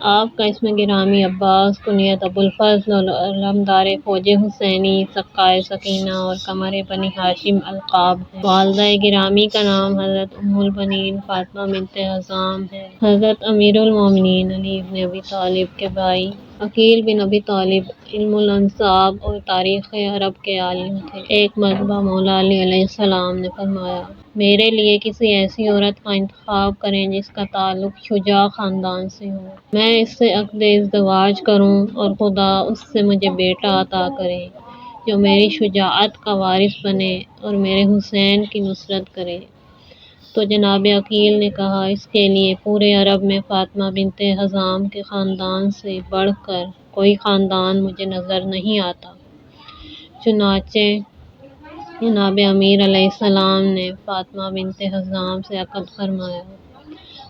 آپ کا اسم گرامی عباس، کنیت ابوالفضل اور علمدار فوج حسینی، سقائے سکینہ اور قمر بنی ہاشم القاب ہیں۔ والدہ گرامی کا نام حضرت ام البنین فاطمہ بنت حزام ہے۔ حضرت امیر المومنین علی بن ابی طالب کے بھائی عقیل بن ابی طالب علم الانساب اور تاریخ عرب کے عالم تھے۔ ایک مرتبہ مولا علی علیہ السلام نے فرمایا، میرے لیے کسی ایسی عورت کا انتخاب کریں جس کا تعلق شجاع خاندان سے ہو، میں اس سے عقد ازدواج کروں اور خدا اس سے مجھے بیٹا عطا کرے جو میری شجاعت کا وارث بنے اور میرے حسین کی نصرت کرے۔ تو جناب عقیل نے کہا، اس کے لیے پورے عرب میں فاطمہ بنت حزام کے خاندان سے بڑھ کر کوئی خاندان مجھے نظر نہیں آتا۔ چنانچہ جناب امیر علیہ السلام نے فاطمہ بنت حزام سے عقد فرمایا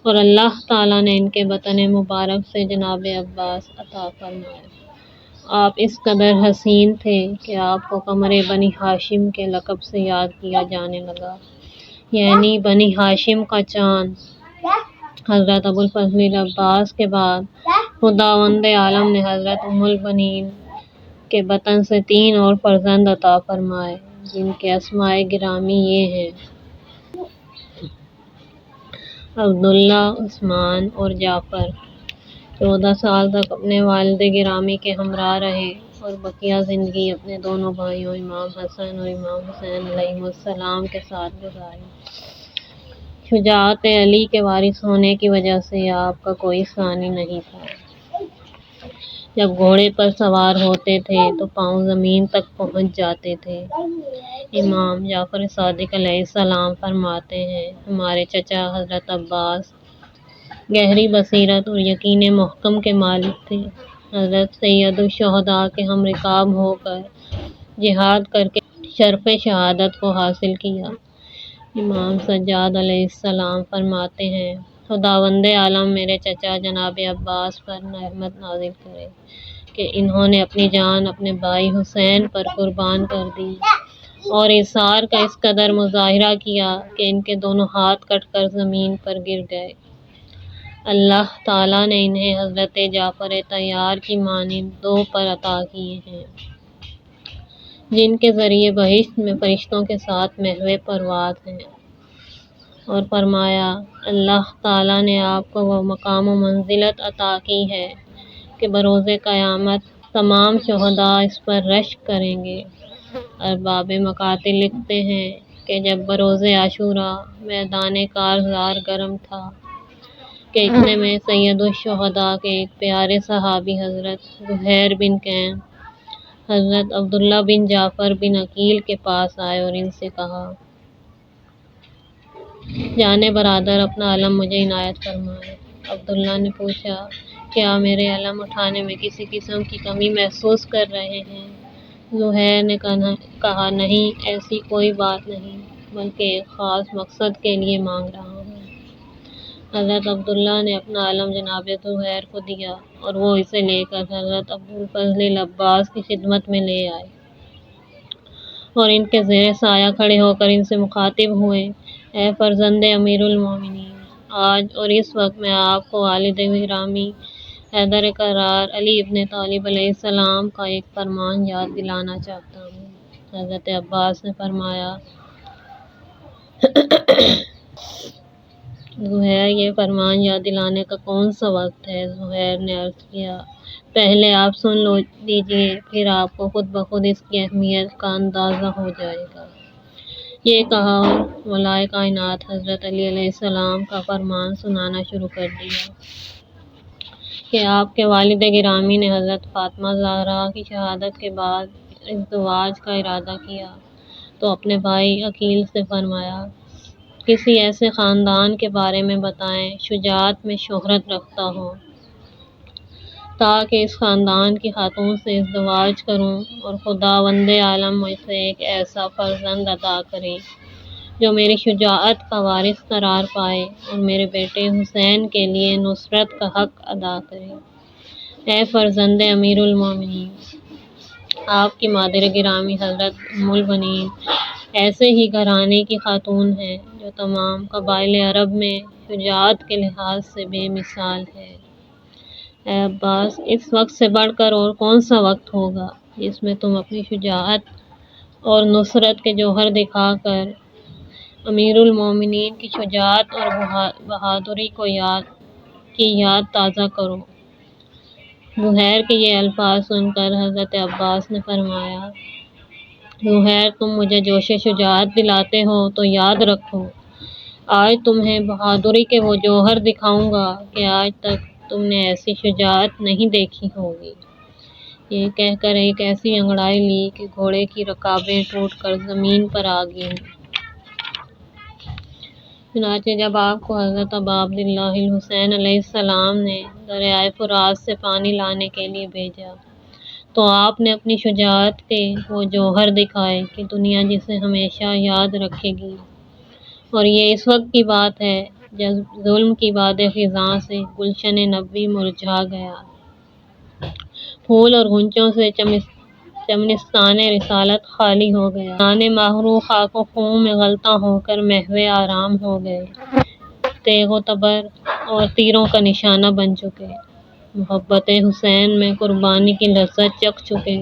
اور اللہ تعالیٰ نے ان کے بطن مبارک سے جناب عباس عطا فرمایا۔ آپ اس قدر حسین تھے کہ آپ کو قمر بنی ہاشم کے لقب سے یاد کیا جانے لگا، یعنی بنی ہاشم کا چاند۔ حضرت ابوالفضل عباس کے بعد خداوند عالم نے حضرت ام البنین کے بطن سے 3 اور فرزند عطا فرمائے، جن کے اسماء گرامی یہ ہیں: عبداللہ، عثمان اور جعفر۔ 14 سال تک اپنے والد گرامی کے ہمراہ رہے اور بقیہ زندگی اپنے دونوں بھائیوں امام حسن اور امام حسین علیہم السلام کے ساتھ گزاری۔ شجاعت علی کے وارث ہونے کی وجہ سے آپ کا کوئی ثانی نہیں تھا۔ جب گھوڑے پر سوار ہوتے تھے تو پاؤں زمین تک پہنچ جاتے تھے۔ امام جعفر صادق علیہ السلام فرماتے ہیں، ہمارے چچا حضرت عباس گہری بصیرت اور یقین محکم کے مالک تھے۔ حضرت سید الشہداء کے ہم رکاب ہو کر جہاد کر کے شرف شہادت کو حاصل کیا۔ امام سجاد علیہ السلام فرماتے ہیں، خداوند عالم میرے چچا جناب عباس پر رحمت نازل کرے کہ انہوں نے اپنی جان اپنے بھائی حسین پر قربان کر دی اور ایثار کا اس قدر مظاہرہ کیا کہ ان کے دونوں ہاتھ کٹ کر زمین پر گر گئے۔ اللہ تعالیٰ نے انہیں حضرت جعفر طیار کی مانند 2 پر عطا کیے ہیں، جن کے ذریعے بہشت میں فرشتوں کے ساتھ محو پرواز ہیں، اور فرمایا، اللہ تعالیٰ نے آپ کو وہ مقام و منزلت عطا کی ہے کہ بروز قیامت تمام شہداء اس پر رشک کریں گے۔ ارباب مقاتل لکھتے ہیں کہ جب بروز عاشوراء میدان کارزار گرم تھا کہ اتنے میں سید الشہداء کے ایک پیارے صحابی حضرت زہیر بن کعب حضرت عبداللہ بن جعفر بن عقیل کے پاس آئے اور ان سے کہا، جان برادر، اپنا علم مجھے عنایت فرمائے۔ عبداللہ نے پوچھا، کیا میرے علم اٹھانے میں کسی قسم کی کمی محسوس کر رہے ہیں؟ زہیر نے کہا، نہیں، ایسی کوئی بات نہیں، بلکہ ایک خاص مقصد کے لیے مانگ رہا ہوں۔ حضرت عبداللہ نے اپنا علم جناب زہیر کو دیا اور وہ اسے لے کر حضرت ابوالفضل عباس کی خدمت میں لے آئے اور ان کے زیر سایہ کھڑے ہو کر ان سے مخاطب ہوئے، اے فرزند امیر المومنین، آج اور اس وقت میں آپ کو والد گرامی حیدر کرار علی ابن طالب علیہ السلام کا ایک فرمان یاد دلانا چاہتا ہوں۔ حضرت عباس نے فرمایا، زہیر، یہ فرمان یاد دلانے کا کون سا وقت ہے؟ زہیر نے عرض کیا، پہلے آپ سن لیجیے، پھر آپ کو خود بخود اس کی اہمیت کا اندازہ ہو جائے گا۔ یہ کہا اور مولائے کائنات حضرت علی علیہ السلام کا فرمان سنانا شروع کر دیا کہ آپ کے والد گرامی نے حضرت فاطمہ زہرا کی شہادت کے بعد ازدواج کا ارادہ کیا تو اپنے بھائی عقیل سے فرمایا، کسی ایسے خاندان کے بارے میں بتائیں شجاعت میں شہرت رکھتا ہو تاکہ اس خاندان کی خاتون سے ازدواج کروں اور خداوند عالم مجھ سے ایک ایسا فرزند عطا کرے جو میری شجاعت کا وارث قرار پائے اور میرے بیٹے حسین کے لیے نصرت کا حق ادا کرے۔ اے فرزند امیر المومنین، آپ کی مادر گرامی حضرت ام البنین ایسے ہی گھرانے کی خاتون ہے جو تمام قبائل عرب میں شجاعت کے لحاظ سے بے مثال ہے۔ اے عباس، اس وقت سے بڑھ کر اور کون سا وقت ہوگا جس میں تم اپنی شجاعت اور نصرت کے جوہر دکھا کر امیر المومنین کی شجاعت اور بہادری کی یاد تازہ کرو۔ زہیر کے یہ الفاظ سن کر حضرت عباس نے فرمایا، زہیر، تم مجھے جوش شجاعت دلاتے ہو تو یاد رکھو، آج تمہیں بہادری کے وہ جوہر دکھاؤں گا کہ آج تک تم نے ایسی شجاعت نہیں دیکھی ہوگی۔ یہ کہہ کر ایک ایسی انگڑائی لی کہ گھوڑے کی رکابیں ٹوٹ کر زمین پر آ گئیں۔ چنانچہ جب آپ کو حضرت ابا عبداللہ الحسین علیہ السلام نے دریائے فرات سے پانی لانے کے لیے بھیجا تو آپ نے اپنی شجاعت کے وہ جوہر دکھائے کہ دنیا جسے ہمیشہ یاد رکھے گی۔ اور یہ اس وقت کی بات ہے جب ظلم کی باد خزاں سے گلشن نبوی مرجھا گیا، پھول اور غنچوں سے چمنستان رسالت خالی ہو گیا، جان ماہرو خاک و خون میں غلطاں ہو کر محو آرام ہو گئے، تیغ و تبر اور تیروں کا نشانہ بن چکے، محبت حسین میں قربانی کی لذت چکھ چکے،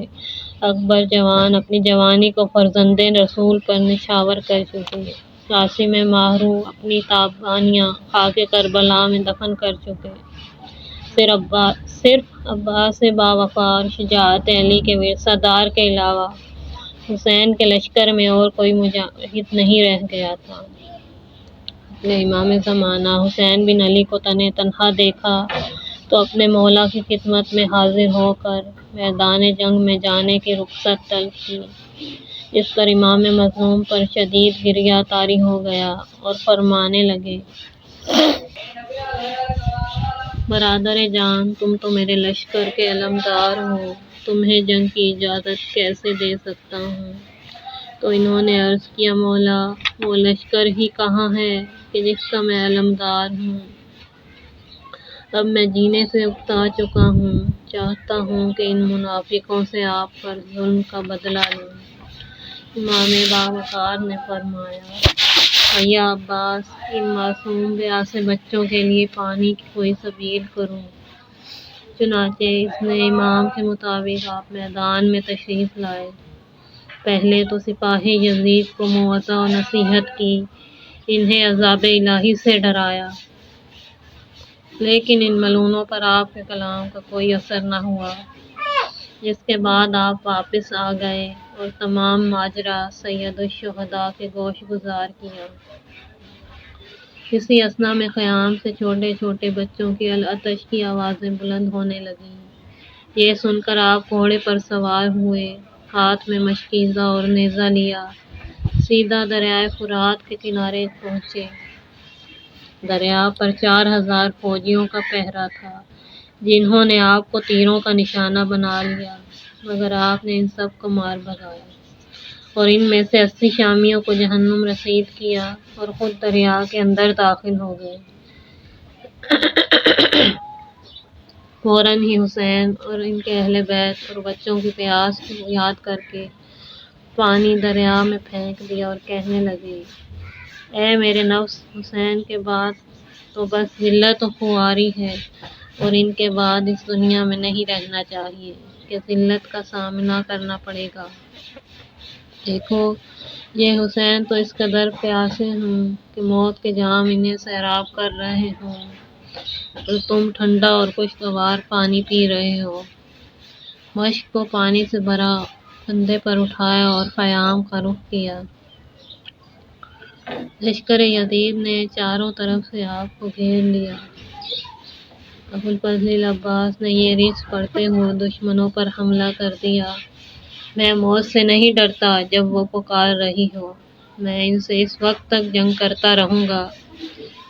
اکبر جوان اپنی جوانی کو فرزند رسول پر نچھاور کر چکے، قاسم ماہرو اپنی تابانیاں خاک کربلا میں دفن کر چکے، صرف عباس باوفا اور شجاعت علی کے ورثہ دار کے علاوہ حسین کے لشکر میں اور کوئی مجاہد نہیں رہ گیا تھا۔ اپنے امام زمانہ حسین بن علی کو تنہا دیکھا تو اپنے مولا کی خدمت میں حاضر ہو کر میدان جنگ میں جانے کی رخصت طلب کی، اس پر امام مظلوم پر شدید گریہ طاری ہو گیا اور فرمانے لگے، برادر جان، تم تو میرے لشکر کے علمدار ہو، تمہیں جنگ کی اجازت کیسے دے سکتا ہوں؟ تو انہوں نے عرض کیا، مولا، وہ لشکر ہی کہاں ہے کہ جس کا میں علمدار ہوں؟ اب میں جینے سے اکتا چکا ہوں، چاہتا ہوں کہ ان منافقوں سے آپ پر ظلم کا بدلہ لوں۔ امام باوقار نے فرمایا، یا عباس، ان معصوم پیاسے بچوں کے لیے پانی کی کوئی سبیل کرو۔ چنانچہ اس نے امام کے مطابق آپ میدان میں تشریف لائے۔ پہلے تو سپاہی یزید کو موعظہ و نصیحت کی، انہیں عذاب الہی سے ڈرایا، لیکن ان ملعونوں پر آپ کے کلام کا کوئی اثر نہ ہوا، جس کے بعد آپ واپس آ گئے اور تمام ماجرا سید الشہداء کے گوش گزار کیا۔ اسی اثنا میں خیام سے چھوٹے چھوٹے بچوں کی العطش کی آوازیں بلند ہونے لگیں۔ یہ سن کر آپ گھوڑے پر سوار ہوئے، ہاتھ میں مشکیزہ اور نیزہ لیا، سیدھا دریائے فرات کے کنارے پہنچے۔ دریا پر 4000 فوجیوں کا پہرا تھا، جنہوں نے آپ کو تیروں کا نشانہ بنا لیا، مگر آپ نے ان سب کو مار بھگایا اور ان میں سے 80 شامیوں کو جہنم رسید کیا اور خود دریا کے اندر داخل ہو گئے۔ فوراً ہی حسین اور ان کے اہل بیت اور بچوں کی پیاس کو یاد کر کے پانی دریا میں پھینک دیا اور کہنے لگے، اے میرے نفس، حسین کے بعد تو بس ذلت و خواری ہے اور ان کے بعد اس دنیا میں نہیں رہنا چاہیے کہ ذلت کا سامنا کرنا پڑے گا۔ دیکھو، یہ حسین تو اس قدر پیاسے ہوں کہ موت کے جام انہیں سیراب کر رہے ہوں اور تم ٹھنڈا اور خوشگوار پانی پی رہے ہو۔ مشک کو پانی سے بھرا، کندھے پر اٹھایا اور خیام کا رخ کیا۔ لشکر یزید نے چاروں طرف سے آپ کو گھیر لیا۔ ابو الفضل العباس نے یہ رچ پڑھتے ہوئے دشمنوں پر حملہ کر دیا، میں موت سے نہیں ڈرتا جب وہ پکار رہی ہو، میں ان سے اس وقت تک جنگ کرتا رہوں گا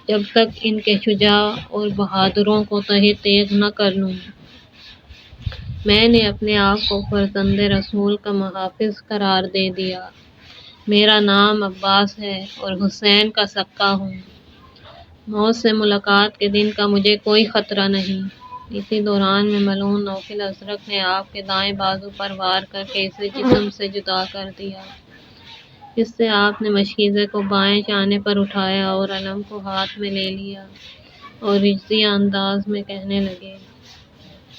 جب تک ان کے شجاع اور بہادروں کو تہہ تیغ نہ کر لوں۔ میں نے اپنے آپ کو فرزند رسول کا محافظ قرار دے دیا، میرا نام عباس ہے اور حسین کا سکا ہوں، موت سے ملاقات کے دن کا مجھے کوئی خطرہ نہیں۔ اسی دوران میں ملعون نوفل ازرق نے آپ کے دائیں بازو پر وار کر کے اسے جسم سے جدا کر دیا۔ اس سے آپ نے مشکیزے کو بائیں چانے پر اٹھایا اور علم کو ہاتھ میں لے لیا اور رجزیہ انداز میں کہنے لگے،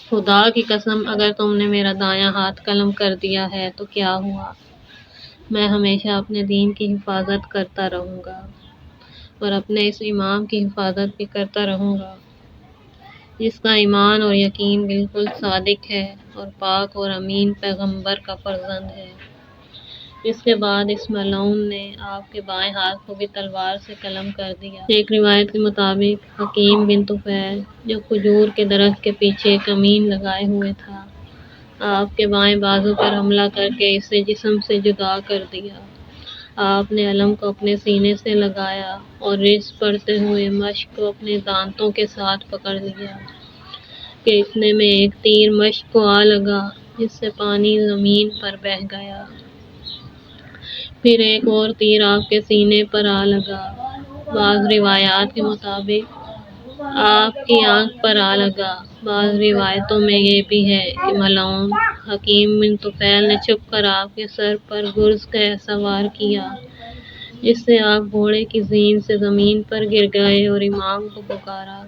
خدا کی قسم اگر تم نے میرا دایاں ہاتھ قلم کر دیا ہے تو کیا ہوا، میں ہمیشہ اپنے دین کی حفاظت کرتا رہوں گا اور اپنے اس امام کی حفاظت بھی کرتا رہوں گا جس کا ایمان اور یقین بالکل صادق ہے اور پاک اور امین پیغمبر کا فرزند ہے۔ اس کے بعد اس ملعون نے آپ کے بائیں ہاتھ کو بھی تلوار سے قلم کر دیا۔ ایک روایت کے مطابق حکیم بن طفیل جو کھجور کے درخت کے پیچھے کمین لگائے ہوئے تھا، آپ کے بائیں بازو پر حملہ کر کے اسے جسم سے جدا کر دیا۔ آپ نے علم کو اپنے سینے سے لگایا اور رزق پڑھتے ہوئے مشق کو اپنے دانتوں کے ساتھ پکڑ لیا کہ اتنے میں ایک تیر مشق کو آ لگا جس سے پانی زمین پر بہہ گیا۔ پھر ایک اور تیر آپ کے سینے پر آ لگا۔ بعض روایات کے مطابق آپ کی آنکھ پر آ لگا۔ بعض روایتوں میں یہ بھی ہے کہ ملعون حکیم بن طفیل نے چھپ کر آپ کے سر پر گرز سوار کیا جس سے آپ گھوڑے کی زین سے زمین پر گر گئے اور امام کو پکارا۔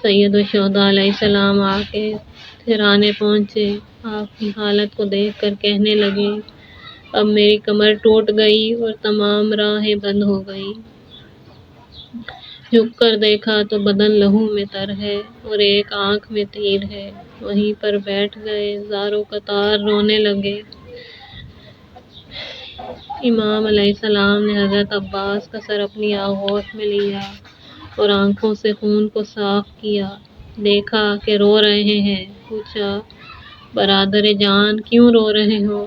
سید الشہداء علیہ السلام آ کے تھرانے پہنچے، آپ کی حالت کو دیکھ کر کہنے لگے، اب میری کمر ٹوٹ گئی اور تمام راہیں بند ہو گئی۔ جھک کر دیکھا تو بدن لہو میں تر ہے اور ایک آنکھ میں تیر ہے۔ وہیں پر بیٹھ گئے، زاروں قطار رونے لگے۔ امام علیہ السلام نے حضرت عباس کا سر اپنی آغوش میں لیا اور آنکھوں سے خون کو صاف کیا۔ دیکھا کہ رو رہے ہیں، پوچھا، برادر جان کیوں رو رہے ہو؟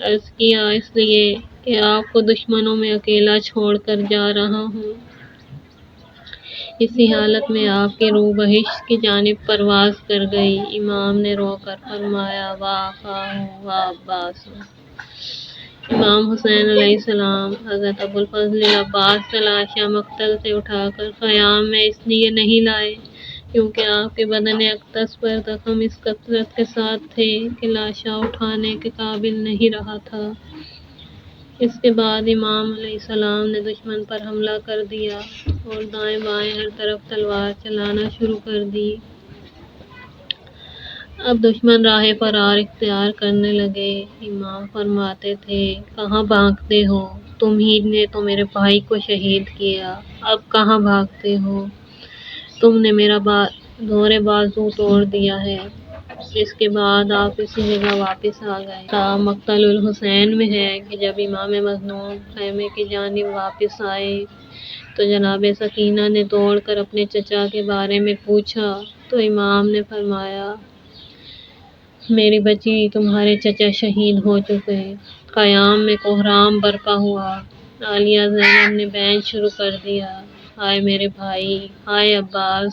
عرض کیا، اس لیے کہ آپ کو دشمنوں میں اکیلا چھوڑ کر جا رہا ہوں۔ اسی حالت میں آپ کی روح بہشت کی جانب پرواز کر گئی۔ امام نے رو کر فرمایا، واہ خواہو واہ عباسو۔ امام حسین علیہ السلام حضرت ابوالفضل العباس تلاشیٰ مقتل سے اٹھا کر خیام میں اس لیے نہیں لائے کیونکہ آپ کے بدن اقدس پر زخم اس کثرت کے ساتھ تھے کہ لاشاں اٹھانے کے قابل نہیں رہا تھا۔ اس کے بعد امام علیہ السلام نے دشمن پر حملہ کر دیا اور دائیں بائیں ہر طرف تلوار چلانا شروع کر دی۔ اب دشمن راہ فرار اختیار کرنے لگے۔ امام فرماتے تھے، کہاں بھاگتے ہو؟ تم ہی نے تو میرے بھائی کو شہید کیا، اب کہاں بھاگتے ہو؟ تم نے میرا دور بازو توڑ دیا ہے۔ اس کے بعد آپ اسی جگہ واپس آ گئے۔ مقتل الحسین میں ہے کہ جب امام مظلوم خیمے کی جانب واپس آئے تو جناب سکینہ نے دوڑ کر اپنے چچا کے بارے میں پوچھا تو امام نے فرمایا، میری بچی، تمہارے چچا شہید ہو چکے۔ خیام میں کوہرام برپا ہوا۔ عالیہ زینب نے بین شروع کر دیا، ہائے میرے بھائی، ہائے عباس،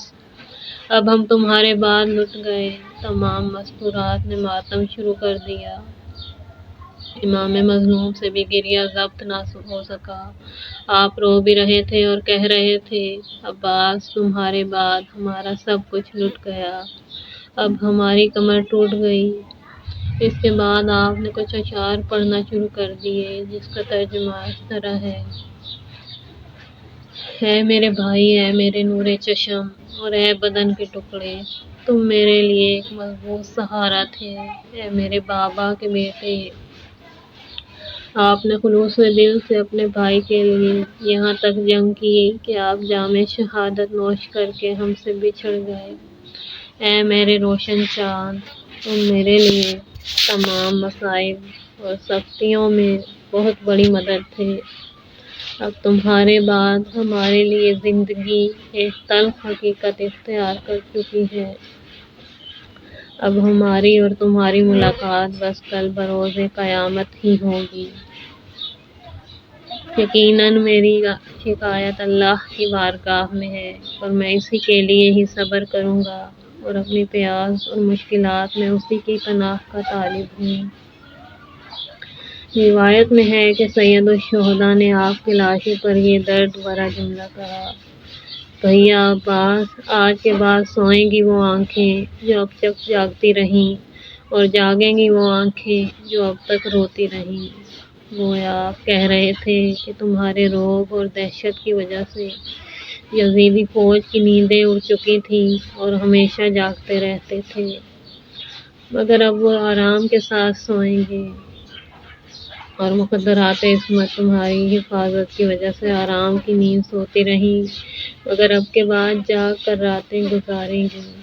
اب ہم تمہارے بعد لٹ گئے۔ تمام مستورات نے ماتم شروع کر دیا۔ امام مظلوم سے بھی گریہ ضبط نہ ہو سکا۔ آپ رو بھی رہے تھے اور کہہ رہے تھے، عباس، تمہارے بعد ہمارا سب کچھ لٹ گیا، اب ہماری کمر ٹوٹ گئی۔ اس کے بعد آپ نے کچھ اشعار پڑھنا شروع کر دیے جس کا ترجمہ اس طرح ہے، اے میرے بھائی، اے میرے نور چشم اور اے بدن کے ٹکڑے، تم میرے لیے ایک مضبوط سہارا تھے، اے میرے بابا کے بیٹے۔ آپ نے خلوص دل سے اپنے بھائی کے لیے یہاں تک جنگ کی کہ آپ جام شہادت نوش کر کے ہم سے بچھڑ گئے۔ اے میرے روشن چاند، تم میرے لیے تمام مصائب اور سختیوں میں بہت بڑی مدد تھے۔ اب تمہارے بعد ہمارے لیے زندگی ایک تلخ حقیقت اختیار کر چکی ہے۔ اب ہماری اور تمہاری ملاقات بس کل بروز قیامت ہی ہوگی۔ یقیناً میری شکایت اللہ کی بارگاہ میں ہے اور میں اسی کے لیے ہی صبر کروں گا اور اپنی پیاس اور مشکلات میں اسی کی پناہ کا طالب ہوں۔ روایت میں ہے کہ سید الشہداء نے آپ کی لاشوں پر یہ درد بھرا جملہ کہا، بھیا عباس، آج کے بعد سوئیں گی وہ آنکھیں جو اب تک جاگتی رہیں اور جاگیں گی وہ آنکھیں جو اب تک روتی رہیں۔ گویا آپ کہہ رہے تھے کہ تمہارے رعب اور دہشت کی وجہ سے یزیدی فوج کی نیندیں اڑ چکی تھیں اور ہمیشہ جاگتے رہتے تھے، مگر اب وہ آرام کے ساتھ سوئیں گے، اور مقدرات عصمت تمہاری حفاظت کی وجہ سے آرام کی نیند سوتی رہیں، مگر اب کے بعد جاگ کر راتیں گزاریں گی۔